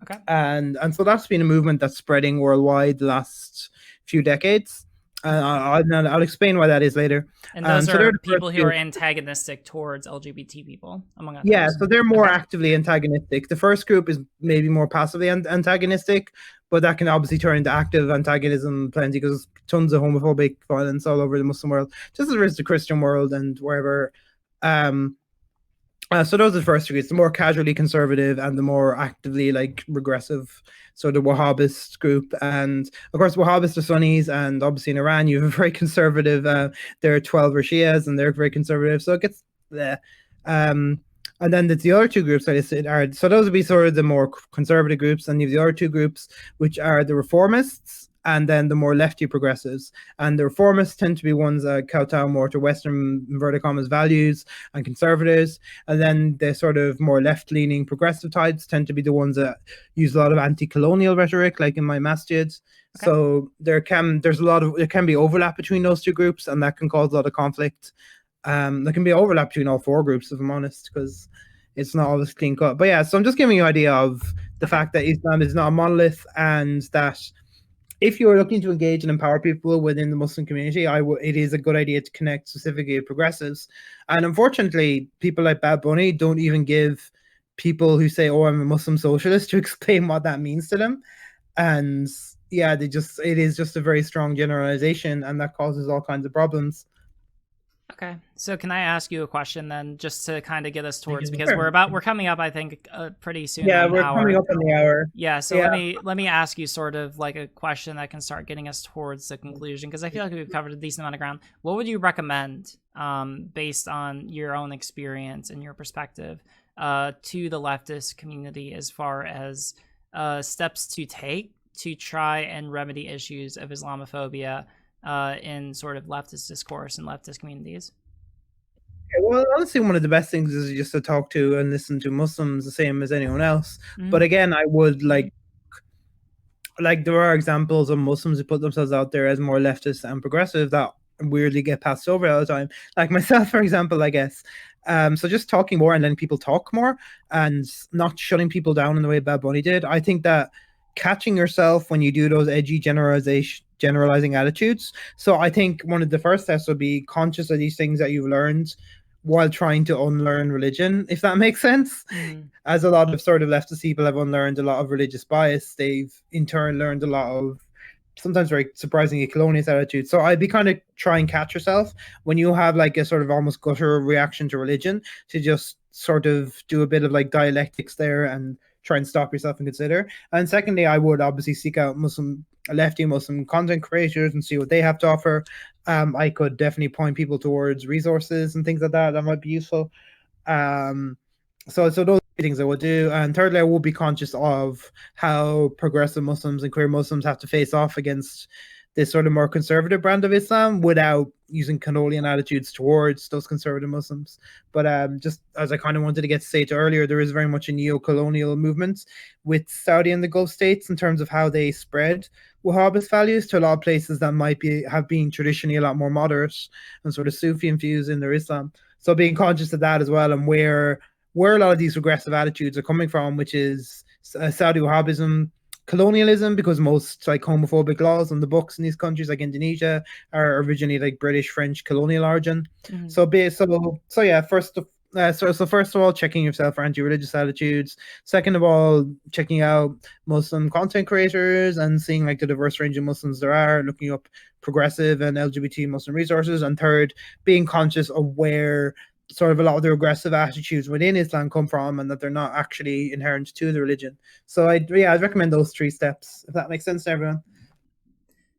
Okay. And so that's been a movement that's spreading worldwide the last few decades. I'll explain why that is later. And those are people who are antagonistic towards LGBT people, among others. Yeah, so they're more actively antagonistic. The first group is maybe more passively antagonistic, but that can obviously turn into active antagonism plenty, because tons of homophobic violence all over the Muslim world, just as there is the Christian world and wherever. So those are the first two groups, the more casually conservative and the more actively like regressive, so the Wahhabist group. And of course Wahhabists are Sunnis, and obviously in Iran you have a very conservative, there are 12 Shias and they're very conservative, so it gets there. And then the other two groups I listed are, so those would be sort of the more conservative groups, and you have the other two groups, which are the reformists and then the more lefty progressives. And the reformists tend to be ones that kowtow more to Western, inverted commas, values and conservatives. And then the sort of more left-leaning progressive types tend to be the ones that use a lot of anti-colonial rhetoric, like in my masjids. Okay. So there can be overlap between those two groups, and that can cause a lot of conflict. There can be overlap between all four groups, if I'm honest, because it's not always clean cut. But yeah, so I'm just giving you an idea of the fact that Islam is not a monolith, and that if you're looking to engage and empower people within the Muslim community, it is a good idea to connect specifically with progressives. And unfortunately, people like Bad Bunny don't even give people who say, "Oh, I'm a Muslim socialist," to explain what that means to them. And yeah, it is just a very strong generalization, and that causes all kinds of problems. Okay, so can I ask you a question then, just to kind of get us towards, because we're coming up, I think, pretty soon. Yeah, we're coming up on the hour. Yeah, so let me ask you sort of like a question that can start getting us towards the conclusion, because I feel like we've covered a decent amount of ground. What would you recommend, based on your own experience and your perspective, to the leftist community as far as steps to take to try and remedy issues of Islamophobia in sort of leftist discourse and leftist communities? Well, honestly, one of the best things is just to talk to and listen to Muslims the same as anyone else. Mm-hmm. But again, I would like there are examples of Muslims who put themselves out there as more leftist and progressive that weirdly get passed over all the time. Like myself, for example, I guess. So just talking more and letting people talk more and not shutting people down in the way Bad Bunny did. I think that catching yourself when you do those edgy generalizing attitudes. So I think one of the first steps would be conscious of these things that you've learned while trying to unlearn religion, if that makes sense. As a lot of sort of leftist people have unlearned a lot of religious bias, they've in turn learned a lot of sometimes very surprisingly colonialist attitudes. So I'd be kind of try and catch yourself when you have like a sort of almost gutter reaction to religion, to just sort of do a bit of like dialectics there and try and stop yourself and consider. And secondly, I would obviously seek out lefty Muslim content creators and see what they have to offer. I could definitely point people towards resources and things like that might be useful. So those things I would do. And thirdly, I will be conscious of how progressive Muslims and queer Muslims have to face off against this sort of more conservative brand of Islam without using colonial attitudes towards those conservative Muslims. But just as I kind of wanted to get to say to earlier, there is very much a neo-colonial movement with Saudi and the Gulf states in terms of how they spread Wahhabist values to a lot of places that have been traditionally a lot more moderate and sort of Sufi infused in their Islam. So being conscious of that as well, and where a lot of these regressive attitudes are coming from, which is Saudi Wahhabism, colonialism, because most like homophobic laws on the books in these countries like Indonesia are originally like British, French colonial origin. Mm-hmm. So first of all, checking yourself for anti-religious attitudes. Second of all, checking out Muslim content creators and seeing like the diverse range of Muslims there are, looking up progressive and LGBT Muslim resources. And third, being conscious of where sort of a lot of the regressive attitudes within Islam come from, and that they're not actually inherent to the religion. So I'd recommend those 3 steps, if that makes sense to everyone.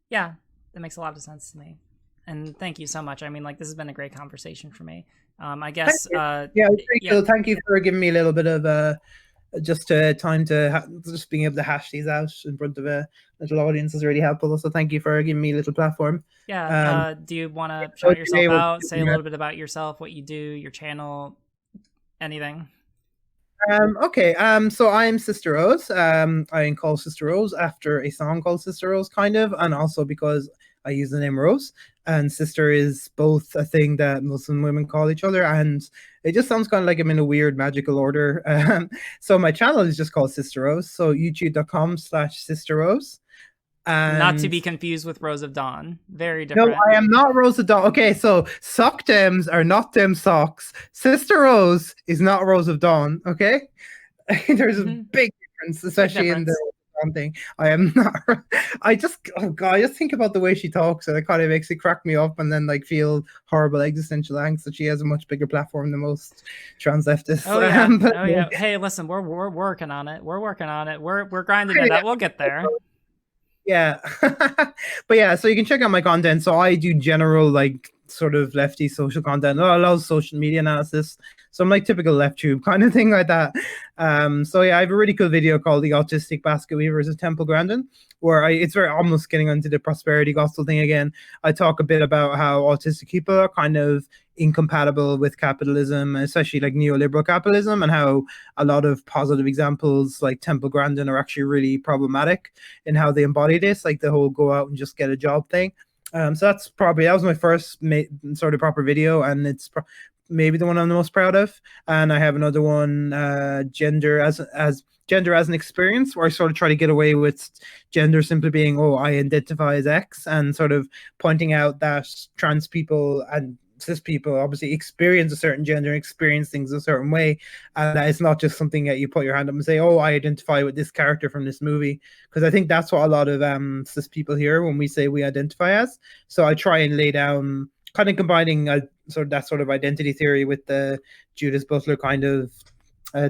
Yeah, that makes a lot of sense to me. And thank you so much. I mean, like, this has been a great conversation for me. I guess. Thank you for giving me a little bit of time to just being able to hash these out in front of a little audience is really helpful. So thank you for giving me a little platform. Yeah. Do you want to shout yourself out? Say a little bit about yourself, what you do, your channel, anything? Okay. So I'm Sister Rose. I call Sister Rose after a song called Sister Rose, kind of, and also because I use the name Rose, and sister is both a thing that Muslim women call each other, and it just sounds kind of like I'm in a weird magical order. So my channel is just called Sister Rose. So youtube.com/Sister Rose. And not to be confused with Rose of Dawn. Very different. No, I am not Rose of Dawn. Okay, so sock dems are not them socks. Sister Rose is not Rose of Dawn. Okay, there's a big difference, especially in the thing. I am not. I just think about the way she talks, and it kind of makes it crack me up, and then like feel horrible existential angst that she has a much bigger platform than most trans leftists. Oh yeah. Hey, listen, we're working on it. We're grinding it out. We'll get there. Yeah. But yeah, so you can check out my content. So I do general like sort of lefty social content, a lot of social media analysis. So I'm like typical left tube kind of thing like that. So yeah, I have a really cool video called The Autistic Basket Weavers of Temple Grandin, where it's very almost getting onto the prosperity gospel thing again. I talk a bit about how autistic people are kind of incompatible with capitalism, especially like neoliberal capitalism, and how a lot of positive examples like Temple Grandin are actually really problematic in how they embody this, like the whole go out and just get a job thing. So that was my first sort of proper video, and it's maybe the one I'm the most proud of. And I have another one, gender as an experience, where I sort of try to get away with gender simply being, oh, I identify as X, and sort of pointing out that trans people and cis people obviously experience a certain gender, experience things a certain way, and that it's not just something that you put your hand up and say, oh, I identify with this character from this movie, because I think that's what a lot of cis people hear when we say we identify as. So I try and lay down, kind of combining that sort of identity theory with the Judith Butler kind of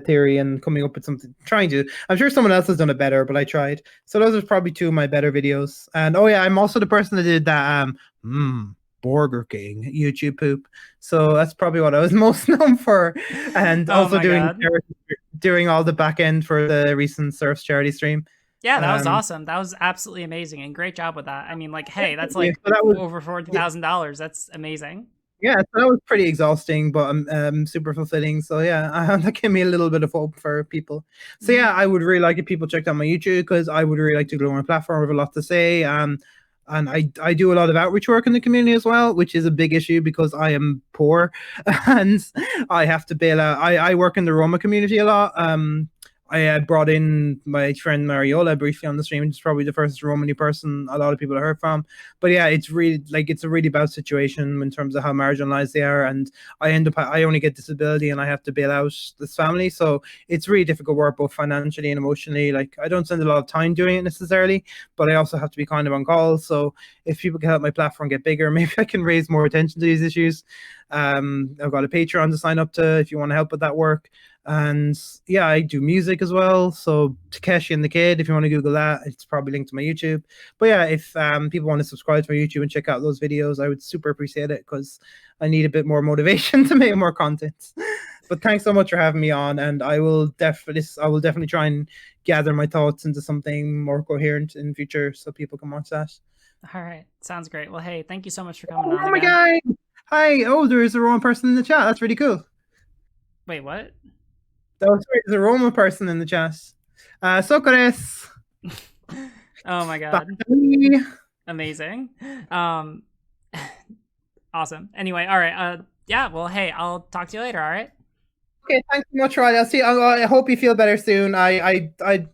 theory, and coming up with something, I'm sure someone else has done it better, but I tried. So those are probably two of my better videos. And oh yeah, I'm also the person that did that Burger King YouTube poop. So that's probably what I was most known for. And also doing all the back end for the recent Surfs charity stream. Yeah, that was awesome. That was absolutely amazing, and great job with that. I mean, like, hey, that's like over $40,000. That's amazing. Yeah, so that was pretty exhausting, but super fulfilling. So yeah, that gave me a little bit of hope for people. So yeah, I would really like if people checked out my YouTube, because I would really like to grow my platform. I have a lot to say. And I do a lot of outreach work in the community as well, which is a big issue because I am poor and I have to bail out. I work in the Roma community a lot. I had brought in my friend Mariola briefly on the stream, which is probably the first Romani person a lot of people have heard from. But yeah, it's a really bad situation in terms of how marginalized they are. And I only get disability and I have to bail out this family. So it's really difficult work, both financially and emotionally. Like, I don't spend a lot of time doing it necessarily, but I also have to be kind of on call. So if people can help my platform get bigger, maybe I can raise more attention to these issues. I've got a Patreon to sign up to if you want to help with that work. And yeah, I do music as well. So Takeshi and the Kid, if you want to Google that, it's probably linked to my YouTube. But yeah, if people want to subscribe to my YouTube and check out those videos, I would super appreciate it, because I need a bit more motivation to make more content. But thanks so much for having me on, and I will definitely try and gather my thoughts into something more coherent in the future so people can watch that. All right, sounds great. Well, hey, thank you so much for coming on. Oh my God! Hi! Oh, there is a Roma person in the chat. That's really cool. Wait, what? Oh, sorry, there's a Roma person in the chat. Socrates. Oh my God. Bye. Amazing. Awesome. Anyway, all right. Yeah, well, hey, I'll talk to you later, all right? Okay, thanks so much, Riley. I hope you feel better soon. I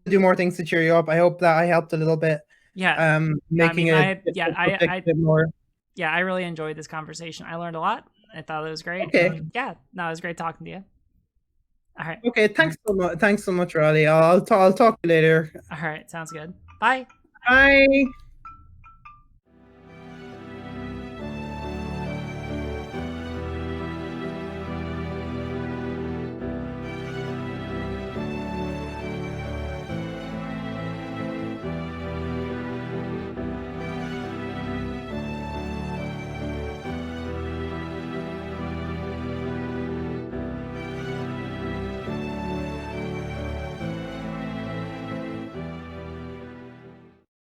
do more things to cheer you up. I hope that I helped a little bit. Yeah. Making a bit more. Yeah, I really enjoyed this conversation. I learned a lot. I thought it was great. Okay. Yeah, no, it was great talking to you. All right. Okay, thanks so much. Thanks so much, Riley. I'll talk to you later. All right, sounds good. Bye. Bye.